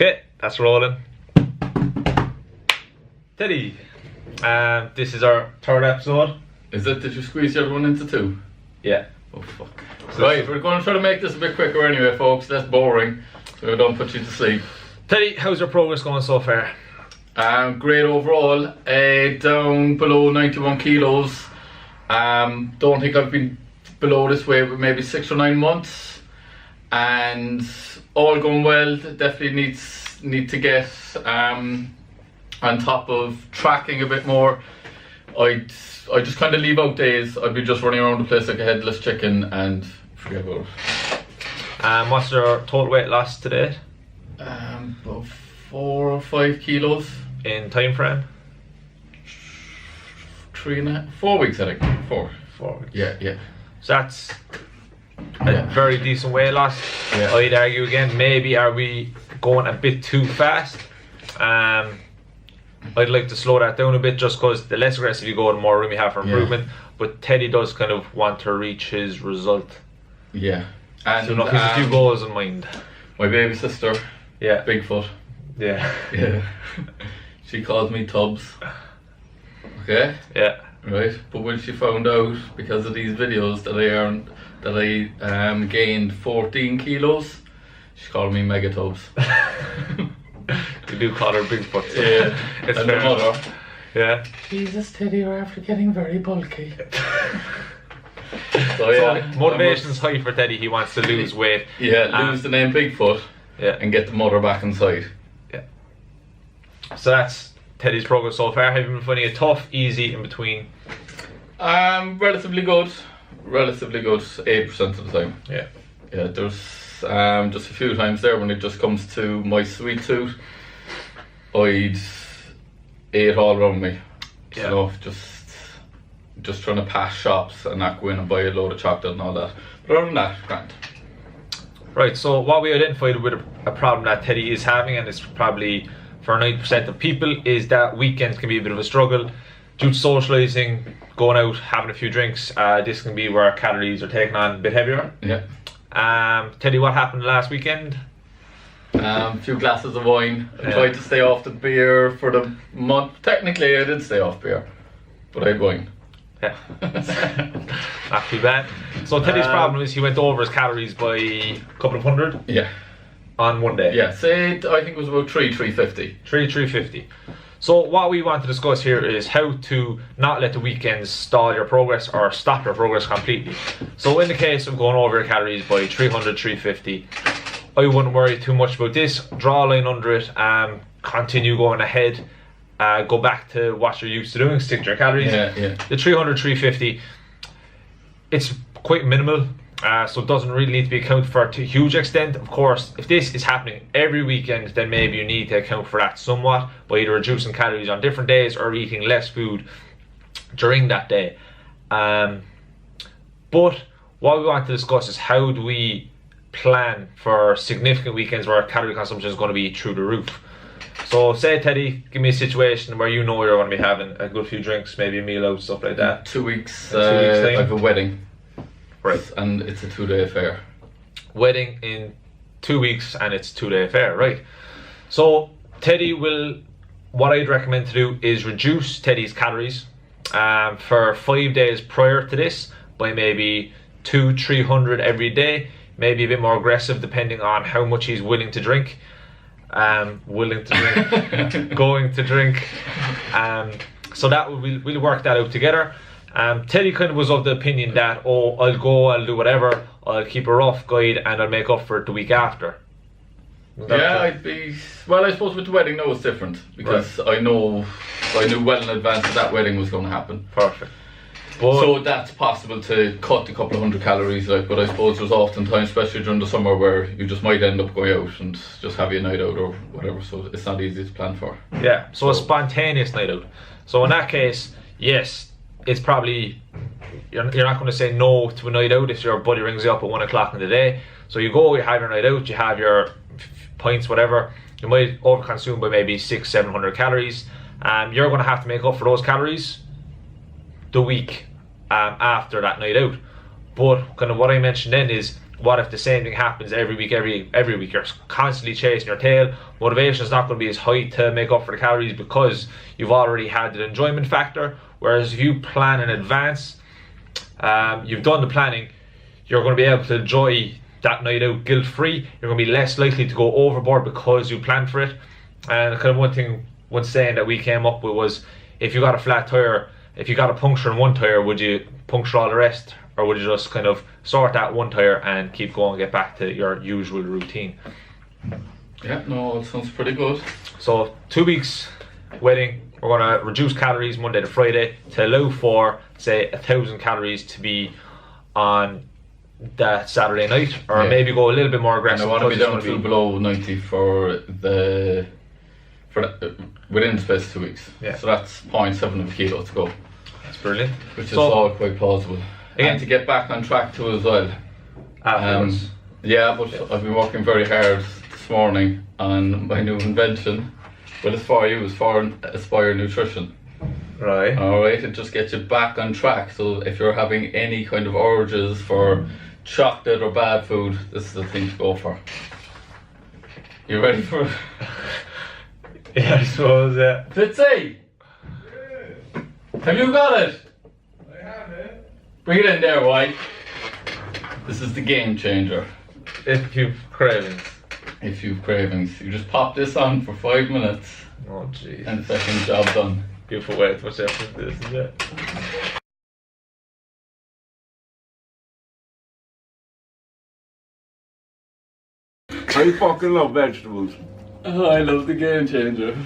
Okay, that's rolling. Teddy, this is our third episode. Is it? Did you squeeze the other one into two? Yeah. Oh fuck. Right, we're going to try to make this a bit quicker anyway, folks. Less boring, so we don't put you to sleep. Teddy, how's your progress going so far? Great overall. Down below 91 kilos. Don't think I've been below this weight with maybe 6 or 9 months, and all going well. Definitely need to get on top of tracking a bit more. I just kind of leave out days. I'd be just running around the place like a headless chicken and forget about it. What's your total weight loss to date? About 4 or 5 kilos. In time frame? 4 weeks, I think. 4 weeks. Yeah. So that's a very decent weight loss. Yeah. I'd argue again, maybe are we going a bit too fast? I'd like to slow that down a bit, just because the less aggressive you go, the more room you have for improvement. But Teddy does kind of want to reach his result. Yeah. And so look, he's a few goals in mind. My baby sister. Yeah. Bigfoot. Yeah. Yeah. She calls me Tubbs. Okay. Yeah. Right. But when she found out, because of these videos, that I gained 14 kilos, she called me Mega Tubbs. You do call her Bigfoot. So yeah. It's and fair the mother. enough. Yeah. Jesus, Teddy, you're after getting very bulky. So yeah. So motivation's high for Teddy. He wants to lose weight. Yeah, lose the name Bigfoot. Yeah. And get the mother back inside. Yeah. So that's Teddy's progress so far. Have you been finding it tough, easy, in between? Relatively good. 8% of the time. Yeah. Yeah, there's just a few times there when it just comes to my sweet tooth, I'd eat all around me. Yeah. So just trying to pass shops and not go in and buy a load of chocolate and all that. But other than that, grand. Right, so what we identified with a problem that Teddy is having, and it's probably for 90% of people, is that weekends can be a bit of a struggle due to socialising, going out, having a few drinks. This can be where calories are taken on a bit heavier. Yeah. Teddy, what happened last weekend? A few glasses of wine. I tried to stay off the beer for the month. Technically, I did stay off beer, but I had wine. Yeah. Not too bad. So Teddy's problem is he went over his calories by a couple of hundred. Yeah. On one day. Yeah. Say I think it was about 350. 350. So what we want to discuss here is how to not let the weekends stall your progress or stop your progress completely. So in the case of going over your calories by 300, 350, I wouldn't worry too much about this. Draw a line under it, continue going ahead, go back to what you're used to doing, stick to your calories. Yeah. The 300, 350, it's quite minimal. So it doesn't really need to be accounted for to a huge extent. Of course, if this is happening every weekend, then maybe you need to account for that somewhat by either reducing calories on different days or eating less food during that day. But what we want to discuss is how do we plan for significant weekends where calorie consumption is going to be through the roof. So say, Teddy, give me a situation where you know you're going to be having a good few drinks, maybe a meal out, stuff like that. 2 weeks. 2 weeks time. I have a wedding. Right. And it's a 2-day affair. Wedding in 2 weeks and it's 2-day affair, right? So Teddy what I'd recommend to do is reduce Teddy's calories for 5 days prior to this by maybe 200-300 every day, maybe a bit more aggressive depending on how much he's willing to drink. Going to drink. So that we'll work that out together. Teddy kind of was of the opinion that, I'll do whatever, I'll keep a rough guide and I'll make up for it the week after. I suppose with the wedding now it's different, because I knew well in advance that wedding was going to happen. Perfect. So that's possible to cut a couple of 100 calories, but I suppose there's often times, especially during the summer, where you just might end up going out and just have your night out or whatever, so it's not easy to plan for. Yeah, so a spontaneous night out. So in that case, yes, it's probably, you're not going to say no to a night out if your buddy rings you up at 1 o'clock in the day. So you go, you have your night out, you have your pints, whatever. You might overconsume by maybe 600-700 calories. You're going to have to make up for those calories the week after that night out. But kind of what I mentioned then is what if the same thing happens every week? Every week you're constantly chasing your tail. Motivation is not going to be as high to make up for the calories because you've already had the enjoyment factor. Whereas if you plan in advance, you've done the planning, you're going to be able to enjoy that night out guilt-free. You're going to be less likely to go overboard because you planned for it. And kind of one saying that we came up with was, if you got a flat tire, if you got a puncture in one tire, would you puncture all the rest, or would you just kind of sort that one tire and keep going and get back to your usual routine? Yeah, no, it sounds pretty good. So 2 weeks waiting, we're going to reduce calories Monday to Friday to allow for, say, 1,000 calories to be on that Saturday night, or maybe go a little bit more aggressive. And I want to be down to below 90 within the space of 2 weeks. Yeah. So that's 0.7 of a kilo to go. That's brilliant. Which is all quite plausible. Again, and to get back on track too as well. Afterwards. Yeah, but I've been working very hard this morning on my new invention. Well, it's for you, it's for Aspire Nutrition. Right. Alright, it just gets you back on track. So if you're having any kind of urges for chocolate or bad food, this is the thing to go for. You ready for it? Yeah, I suppose, yeah. Fitzy! Yeah. Have you got it? I have it. Bring it in there, White. This is the game changer. If you've cravings. If you've cravings, you just pop this on for 5 minutes. Oh jeez. And second job done. Beautiful way to watch out for this, isn't it? I fucking love vegetables. Oh, I love the game changer.